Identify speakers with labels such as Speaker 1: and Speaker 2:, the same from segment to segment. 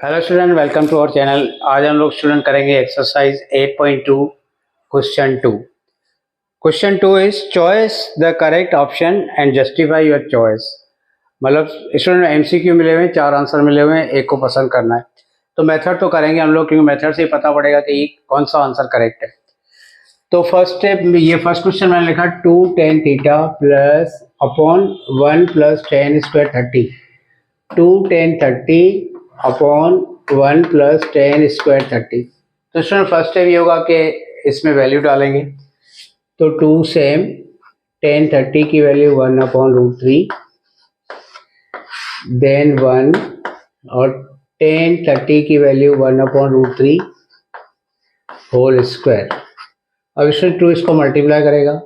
Speaker 1: Hello student, welcome to our channel. आज हम लोग स्टूडेंट करेंगे exercise 8.2 question 2। Question 2 is choice the correct option and justify your choice. मतलब student MCQ मिले हुए हैं, 4 आंसर मिले हुए हैं, एक को पसंद करना है। तो मेथड तो करेंगे हम लोग, क्योंकि मेथड से ही पता पड़ेगा कि कौन सा आंसर करेक्ट है। तो फर्स्ट स्टेप, ये फर्स्ट क्वेश्चन मैंने लिखा 2 tan theta plus upon 1 plus tan square 30। 2 tan 30 upon 1 plus tan square 30। तो स्टूडेंट फर्स्ट स्टेप ये होगा कि इसमें वैल्यू डालेंगे। तो 2 सेम, tan 30 की वैल्यू 1 अपॉन √3, देन 1 और tan 30 की वैल्यू 1 अपॉन √3 होल स्क्वायर। अब इसमें 2 इसको मल्टीप्लाई करेगा,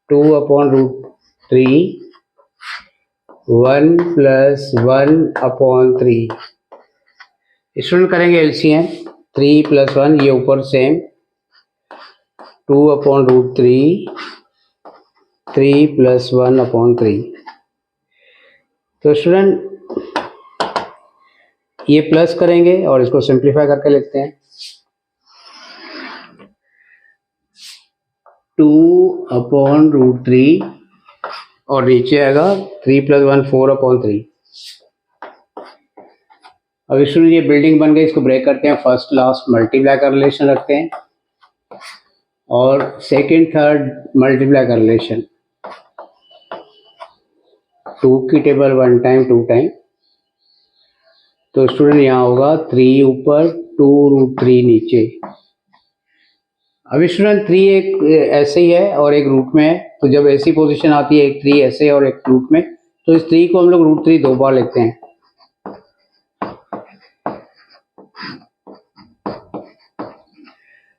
Speaker 1: 2 अपॉन √3 1 प्लस 1 अपॉन 3। स्टूडेंट करेंगे एलसीएम, 3 प्लस 1, ये ऊपर सेम, 2 अपॉन √3 3 प्लस 1 अपॉन 3। तो स्टूडेंट ये प्लस करेंगे और इसको सिंप्लीफाई करके लिखते हैं। 2 अपॉन √3 और नीचे आएगा 3 प्लस 1 4 अपॉन 3। अब स्टूडेंट ये बिल्डिंग बन गई, इसको ब्रेक करते हैं, फर्स्ट लास्ट मल्टीप्लाई का रिलेशन रखते हैं और सेकंड थर्ड मल्टीप्लाई का रिलेशन। 2 की टेबल 1 टाइम 2 टाइम, तो स्टूडेंट यहाँ होगा 3 ऊपर 2 √3 नीचे। अभी स्टूडेंट 3 एक ऐसे ही है और एक रूट में है, तो जब ऐसी पोजीशन आती है, एक 3 ऐसे और एक रूट में, तो इस 3 को हम लोग √3 दो बार लिखते हैं।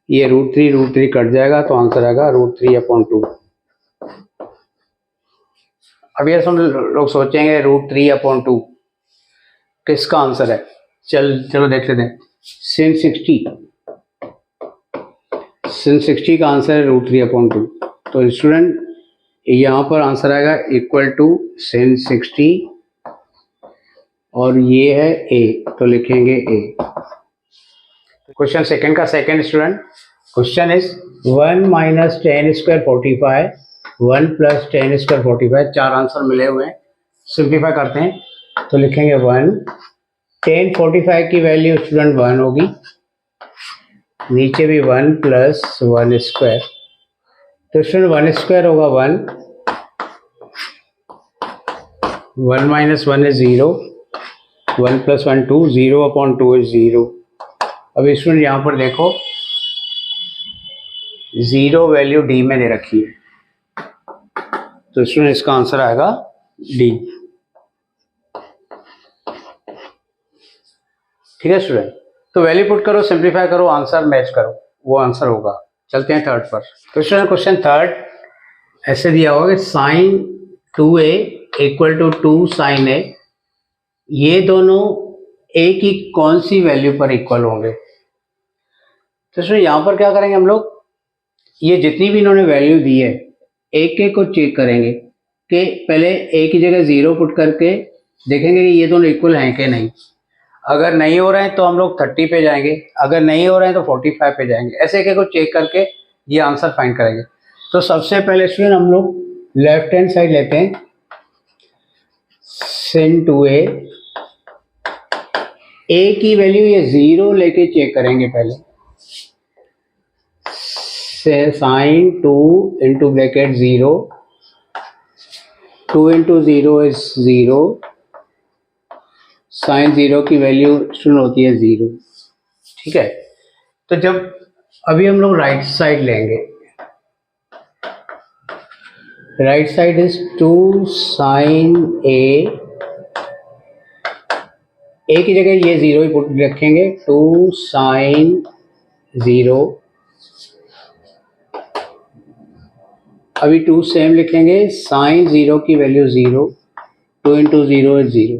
Speaker 1: ये √3 कट जाएगा तो आंसर आएगा √3 अपॉन 2। अब ये हम लोग सोचेंगे √3 अपॉन 2 किसका आंसर है। चलो देख लेते हैं। sin 60 का आंसर है √3 अपॉन 2। तो स्टूडेंट यहाँ पर आंसर आएगा इक्वल टू sin 60 और ये है a, तो लिखेंगे a। क्वेश्चन सेकंड का second student, question is 1 minus tan square 45, 1 plus tan square 45। 4 answer मिले हुए हैं, सिंप्लीफाई करते हैं, तो लिखेंगे 1। tan 45 की वैल्यू स्टूडेंट 1 होगी, नीचे भी 1 प्लस 1 स्क्वायर, तो स्टूडेंट 1 स्क्वायर होगा 1, 1 minus 1 is 0, 1 plus 1 2, 0 upon 2 is 0। अब स्टूडेंट यहाँ पर देखो 0 वैल्यू डी में दे रखी है, तो स्टूडेंट इसका आंसर आएगा डी। ठीक है स्टूडेंट, तो वैल्यू पुट करो, सिंप्लीफाई करो, आंसर मैच करो, वो आंसर होगा। चलते हैं थर्ड पर। तो स्टूडेंट क्वेश्चन थर्ड ऐसे दिया होगा कि sin 2a equal to 2 sin a, ये दोनों a की कौन सी वैल्यू पर इक्वल होंगे। तो स्टूडेंट यहाँ पर क्या करेंगे हम लोग, ये जितनी भी इन्होंने वैल्यू दी है एक एक को चेक करेंगे कि पहले a की जगह 0 पुट करके देखेंगे कि ये दोनों इक्वल हैं कि नहीं। अगर नहीं हो रहे हैं तो हम लोग 30 पे जाएंगे, अगर नहीं हो रहे हैं तो 45 पे जाएंगे। ऐसे एक एक को चेक करके ये आंसर फाइंड करेंगे। तो सबसे पहले स्टूडेंट हम लोग लेफ्ट हैंड साइड लेते हैं, sin 2a, a की वैल्यू ये 0 लेके चेक करेंगे पहले, sin 2 into bracket 0, 2 into 0 is 0, sin 0 की वैल्यू स्टूडेंट होती है 0। ठीक है, तो जब अभी हम लोग राइट साइड लेंगे, right side is 2 sin a की जगह ये 0 ही पुट रखेंगे, 2 sin 0। अभी 2 सेम लिखेंगे, sin 0 की वैल्यू 0, 2 इंटू 0 इज 0।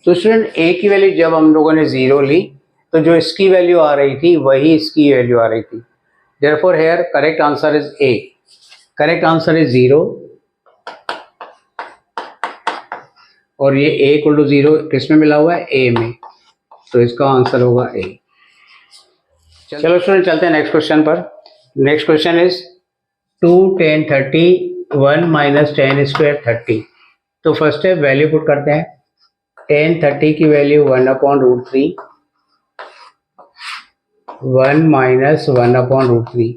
Speaker 1: तो स्टूडेंट a की वैल्यू जब हम लोगों ने 0 ली, तो जो इसकी वैल्यू आ रही थी वही इसकी वैल्यू आ रही थी। Therefore here correct answer is a। Correct answer is 0 और ये a इक्वल टू 0 किस में मिला हुआ है, a में। तो इसका आंसर होगा ए। चलो स्टूडेंट चलते हैं नेक्स्ट क्वेश्चन पर। Next question is 2 10 30 1 minus 10 square 30। तो फर्स्ट स्टेप वैल्यू पुट करते हैं। 10 30 की वैल्यू 1/√3, 1 माइनस 1/√3,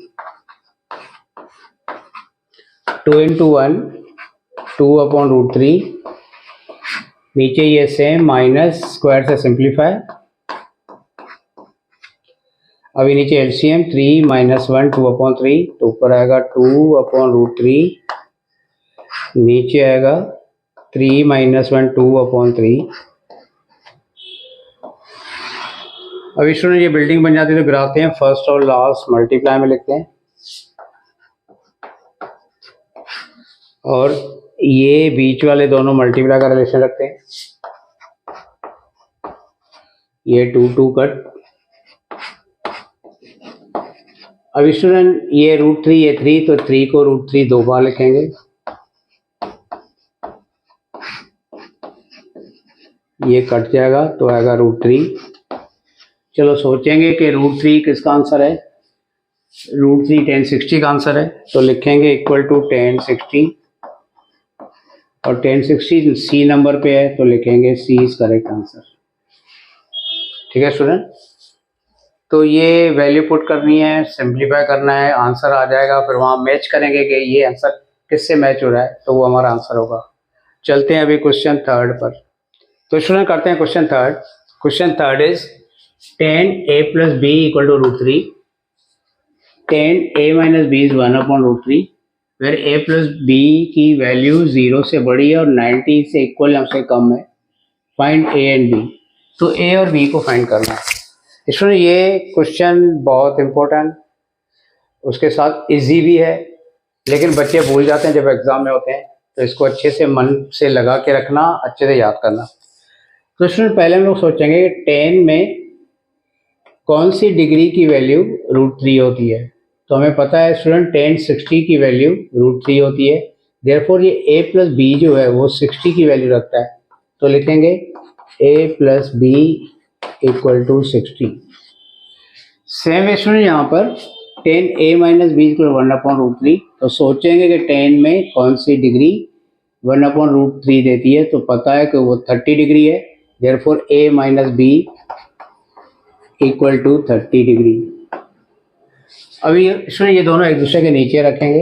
Speaker 1: 2 इंटू 1 2/√3, नीचे ये सेम माइनस स्क्वायर से सिंप्लीफाई। अभी नीचे एलसीएम 3 माइनस 1 2/3, तो ऊपर आएगा 2/√3, नीचे आएगा 3 माइनस 1 2/3। अभी स्टूडेंट ये बिल्डिंग बन जाती है तो गिराते हैं, फर्स्ट और लास्ट मल्टीप्लाई में लिखते हैं, और ये बीच वाले दोनों मल्टीप्लाई का रिलेशन रखते हैं। ये 2 2 कट। अब स्टूडेंट ये √3 ये 3, तो 3 को √3 दो बार लिखेंगे। ये कट जाएगा तो आएगा √3। चलो सोचेंगे कि √3 किसका आंसर है। √3 1060 का आंसर है, तो लिखेंगे इक्वल टू 1060, और 1060 सी नंबर पे है तो लिखेंगे सी इज करेक्ट आंसर। ठीक है स्टूडेंट, तो ये वैल्यू पुट करनी है, सिंप्लीफाई करना है, आंसर आ जाएगा। फिर वहाँ मैच करेंगे कि ये आंसर किससे मैच हो रहा है, तो वो हमारा आंसर होगा। चलते हैं अभी क्वेश्चन थर्ड पर। तो स्टूडेंट करते हैं question third. Question third is 10a plus b equal to √3, 10a minus b is 1/√3, where a plus b की वैल्यू 0 से बड़ी है और 90 से इक्वल या से कम है। Find a and b। तो a और b को फाइंड करना है। स्टूडेंट ये क्वेश्चन बहुत इंपॉर्टेंट, उसके साथ इजी भी है, लेकिन बच्चे भूल जाते हैं जब एग्जाम में होते हैं, तो इसको अच्छे से मन से लगा के रखना, अच्छे से याद करना। तो स्टूडेंट पहले हम लोग सोचेंगे कि 10 में कौन सी डिग्री की वैल्यू √3 होती है। तो हमें पता है स्टूडेंट 1060 की वैल्यू √3 होती है, देयरफॉर ये a प्लस बी जो है वो 60 की वैल्यू रखता है, तो लिखेंगे a plus b equal to 60। Same student यहाँ पर 10a माइनस बी इक्वल 1/√3, तो सोचेंगे कि 10 में कौन सी डिग्री 1/√3 देती है, तो पता है कि वो 30 डिग्री है, therefore a minus b equal to 30 degree. अभी स्टूडेंट ये दोनों एक दूसरे के नीचे रखेंगे।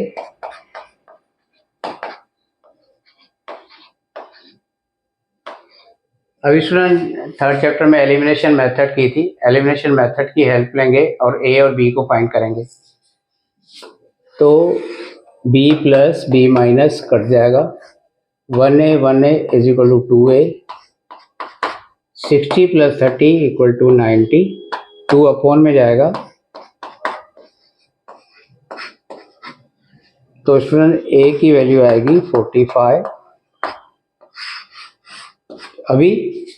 Speaker 1: अभी स्टूडेंट थर्ड चैप्टर में एलिमिनेशन मेथड की थी, एलिमिनेशन मेथड की हेल्प लेंगे और a और b को फाइंड करेंगे। तो b प्लस b माइनस कट जाएगा, 1a is equal to 2a, 60 plus 30 equal to 90, 2 upon में जाएगा, तो स्टूडेंट a की वैल्यू आएगी 45। अभी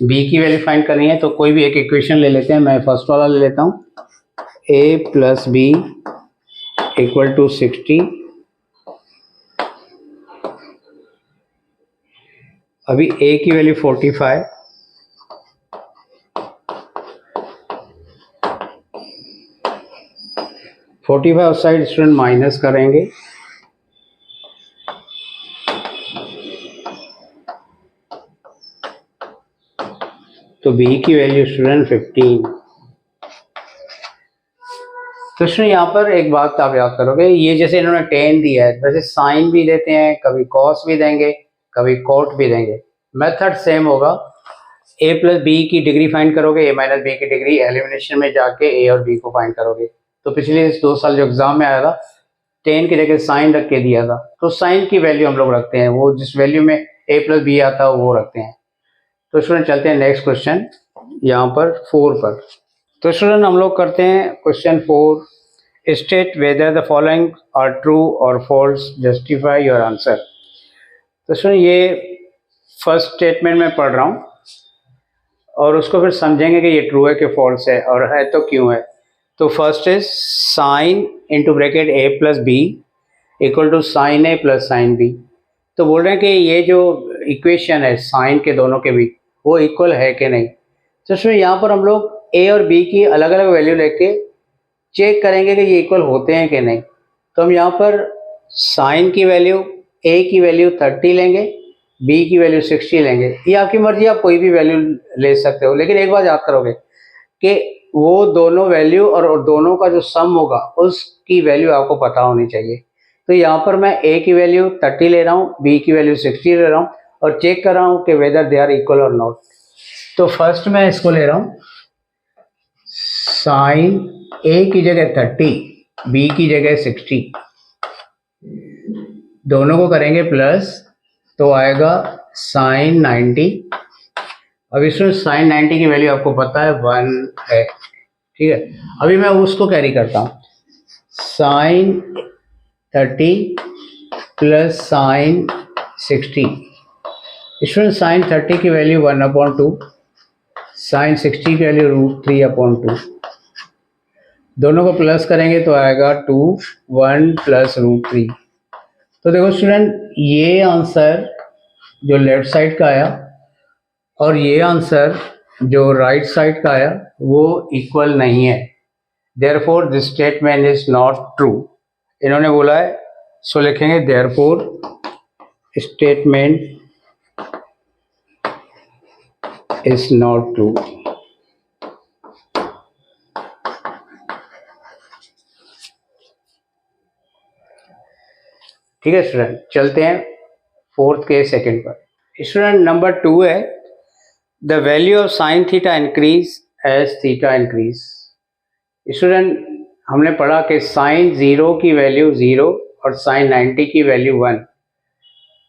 Speaker 1: b की वैल्यू फाइंड करनी है, तो कोई भी एक इक्वेशन ले लेते हैं। मैं फर्स्ट वाला ले लेता हूँ, a plus b equal to 60। अभी a की वैल्यू 45, उस साइड स्टूडेंट माइनस करेंगे, तो b की वैल्यू स्टूडेंट 15। तो स्टूडेंट यहाँ पर एक बात आप याद करोगे, ये जैसे इन्होंने 10 दिया है, वैसे साइन भी देते हैं, कभी कॉस भी देंगे, कभी कोट भी देंगे। मेथड सेम होगा। a प्लस बी की डिग्री फाइंड करोगे, a माइनस बी की डिग्री, एलिमिनेशन में जाके a और b को फाइंड करोगे। तो पिछले 2 साल जो एग्जाम में आया था, 10 की जगह साइन रख के दिया था, तो साइन की वैल्यू हम लोग रखते हैं, वो जिस वैल्यू में a प्लस बी आता है वो रखते हैं। तो स्टूडेंट चलते हैं नेक्स्ट क्वेश्चन यहाँ पर 4 पर। तो स्टूडेंट हम लोग करते हैं question 4। State whether the following are true और फॉल्स, जस्टिफाई योर आंसर। तो स्टूडेंट ये फर्स्ट स्टेटमेंट में पढ़ रहा हूँ और उसको फिर समझेंगे कि ये ट्रू है कि फॉल्स है, और है तो क्यों है। तो first is sine into bracket a plus b equal to sine a plus sine b. तो बोल रहे हैं कि ये जो इक्वेशन है साइन के दोनों के बीच, वो इक्वल है कि नहीं। तो इसमें यहाँ पर हम लोग ए और बी की अलग अलग वैल्यू लेके चेक करेंगे कि ये इक्वल होते हैं कि नहीं। तो हम यहाँ पर साइन की वैल्यू, ए की वैल्यू 30 लेंगे, बी की वैल्यू 60 लेंगे। ये आपकी मर्जी, आप कोई भी वैल्यू ले सकते हो, लेकिन एक बात याद करोगे कि वो दोनों वैल्यू और दोनों का जो सम होगा उसकी वैल्यू आपको पता होनी चाहिए। तो यहाँ पर मैं ए की वैल्यू 30 ले रहा हूँ, बी की वैल्यू 60 ले रहा हूँ और चेक कर रहा हूँ कि वेदर दे आर इक्वल और नॉट। तो फर्स्ट मैं इसको ले रहा हूँ, साइन ए की जगह 30, बी की जगह 60, दोनों को करेंगे प्लस, तो आएगा साइन 90। अब इसमें साइन 90 की वैल्यू आपको पता है 1 है, ठीक है। अभी मैं उसको कैरी करता हूँ, साइन 30 प्लस साइन 60। इसमें साइन 30 की वैल्यू 1/2, साइन 60 की वैल्यू √3/2। दोनों को प्लस करेंगे तो आएगा 2 1 प्लस √3। तो देखो स्टूडेंट, ये आंसर जो लेफ्ट साइड का आया और ये आंसर जो राइट साइड का आया वो इक्वल नहीं है। Therefore this statement is not true. इन्होंने बोला है, सो लिखेंगे therefore statement is not true. ठीक है स्टूडेंट, चलते हैं फोर्थ के सेकंड पर। स्टूडेंट नंबर 2 है, the value of sine theta increase as theta increase. Student, हमने पढ़ा कि साइन 0 की वैल्यू 0 और साइन 90 की वैल्यू 1।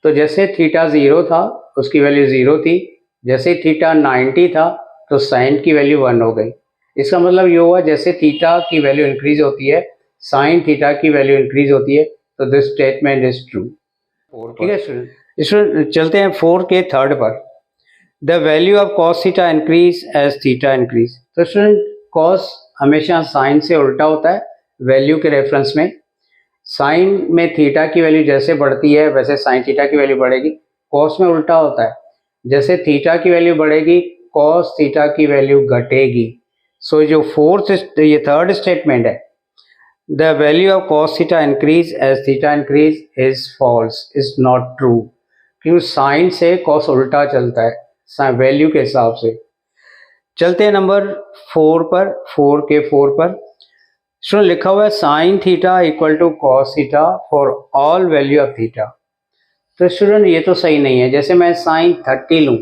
Speaker 1: तो जैसे थीटा 0 था उसकी वैल्यू 0 थी, जैसे थीटा 90 था तो साइन की वैल्यू 1 हो गई। इसका मतलब ये हुआ जैसे थीटा की वैल्यू इंक्रीज होती है साइन थीटा की वैल्यू इंक्रीज होती है। तो दिस स्टेटमेंट इज ट्रू। ठीक है स्टूडेंट, स्टूडेंट चलते हैं 4 के थर्ड पर। The value of cos theta increase as theta increase. तो स्टूडेंट, कॉस हमेशा साइन से उल्टा होता है वैल्यू के रेफरेंस में। साइन में थीटा की वैल्यू जैसे बढ़ती है वैसे साइन थीटा की वैल्यू बढ़ेगी। कॉस में उल्टा होता है, जैसे थीटा की वैल्यू बढ़ेगी कॉस थीटा की वैल्यू घटेगी। सो जो ये थर्ड स्टेटमेंट है, the value of cos theta increase as theta increase is false, is not true. क्योंकि साइन से कॉस उल्टा चलता है वैल्यू के हिसाब से। चलते हैं नंबर 4 पर, 4 के 4 पर। स्टूडेंट लिखा हुआ है sine theta equal to cos theta for all value of theta. तो स्टूडेंट ये तो सही नहीं है। जैसे मैं साइन 30 लूँ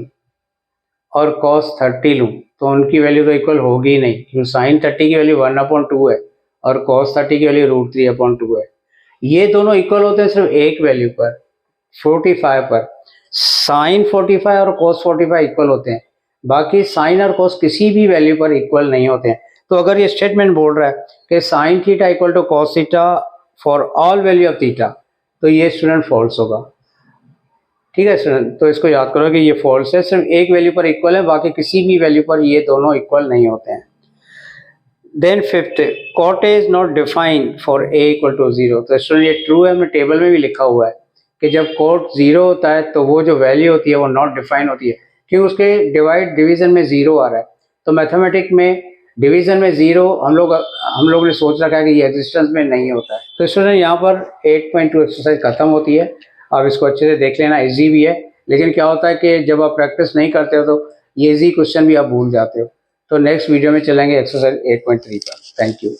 Speaker 1: और कॉस 30 लूँ तो उनकी वैल्यू तो इक्वल होगी नहीं, क्योंकि साइन 30 की वैल्यू 1/2 है और कॉस 30 की वैल्यू √3/2 है। ये दोनों इक्वल होते हैं सिर्फ एक वैल्यू पर, 45 पर। साइन 45 और कॉस 45 इक्वल होते हैं, बाकी साइन और कॉस किसी भी वैल्यू पर इक्वल नहीं होते हैं। तो अगर ये स्टेटमेंट बोल रहा है कि sine theta equal to cos theta for all value of theta, तो ये स्टूडेंट फॉल्स होगा। ठीक है स्टूडेंट, तो इसको याद करो कि ये फॉल्स है, सिर्फ एक वैल्यू पर इक्वल है, बाकी किसी भी वैल्यू पर ये दोनों इक्वल नहीं होते हैं। Then fifth, cot A is not defined for A equal to 0। तो स्टूडेंट ये ट्रू है, मैं टेबल में भी लिखा हुआ है कि जब कॉट 0 होता है तो वो जो वैल्यू होती है वो नॉट डिफाइन होती है, क्योंकि उसके डिवीजन में 0 आ रहा है। तो मैथमेटिक में डिवीजन में 0 हम लोग ने सोच रखा है कि ये एग्जिस्टेंस में नहीं होता है। तो स्टूडेंट यहाँ पर 8.2 एक्सरसाइज खत्म होती है। आप इसको अच्छे से देख लेना, इजी भी है, लेकिन क्या होता है कि जब आप प्रैक्टिस नहीं करते हो तो ये इजी क्वेश्चन भी आप भूल जाते हो। तो नेक्स्ट वीडियो में चलेंगे एक्सरसाइज 8.3 पर। Thank you.